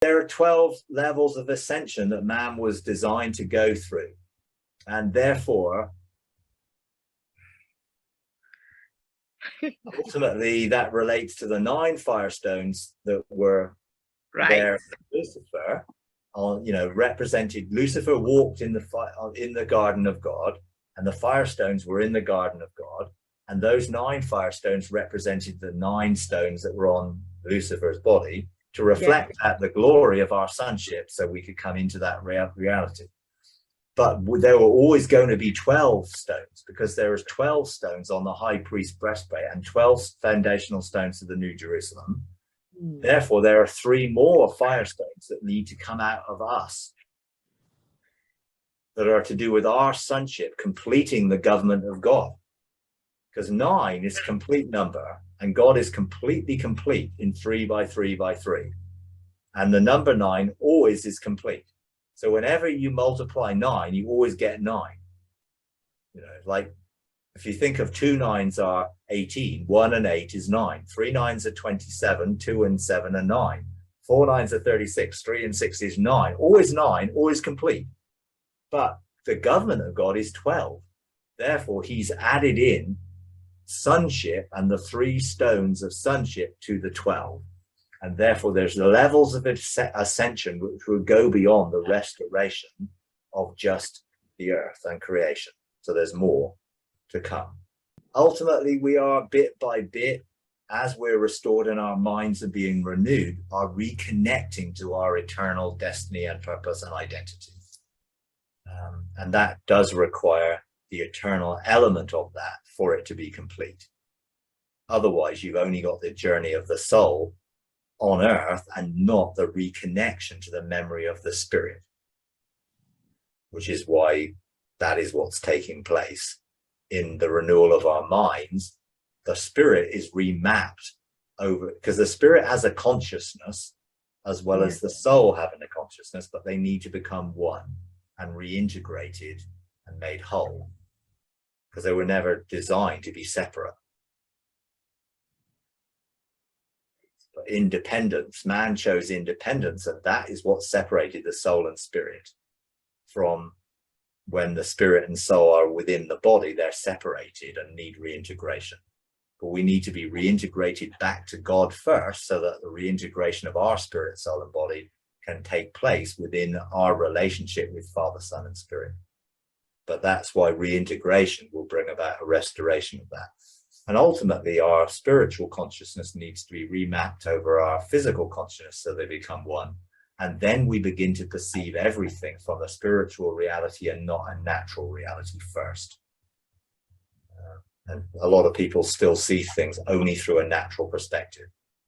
There are 12 levels of ascension that man was designed to go through. And therefore, ultimately, that relates to the 9 firestones that were there for Lucifer. Represented Lucifer walked in the garden of God, and the firestones were in the garden of God. And those 9 firestones represented the 9 stones that were on Lucifer's body, to reflect that the glory of our sonship, so we could come into that reality. But there were always going to be 12 stones, because there is 12 stones on the high priest's breastplate and 12 foundational stones to the New Jerusalem. Therefore, there are 3 more firestones that need to come out of us, that are to do with our sonship, completing the government of God. Because 9 is complete number, and God is completely complete in 3 by 3 by 3. And the number 9 always is complete. So whenever you multiply 9, you always get 9. Like if you think of 2 9s are 18, 1 and 8 is 9, 3 9s are 27, 2 and 7 are 9, 4 9s are 36, 3 and 6 is 9, always complete. But the government of God is 12. Therefore, he's added in sonship and the 3 stones of sonship to the 12. And therefore, there's the levels of ascension which will go beyond the restoration of just the earth and creation. So there's more to come. Ultimately, we are bit by bit, as we're restored and our minds are being renewed, are reconnecting to our eternal destiny and purpose and identity. And that does require the eternal element of that for it to be complete. Otherwise, you've only got the journey of the soul on earth and not the reconnection to the memory of the spirit, which is why that is what's taking place in the renewal of our minds. The spirit is remapped over, because the spirit has a consciousness as well as the soul having a consciousness, but they need to become one and reintegrated and made whole, because they were never designed to be separate. But independence, man chose independence, and that is what separated the soul and spirit from when the spirit and soul are within the body. They're separated and need reintegration. But we need to be reintegrated back to God first, so that the reintegration of our spirit, soul, and body can take place within our relationship with Father, Son, and Spirit. But that's why reintegration will bring about a restoration of that. And ultimately, our spiritual consciousness needs to be remapped over our physical consciousness, so they become one. And then we begin to perceive everything from a spiritual reality and not a natural reality first. And a lot of people still see things only through a natural perspective.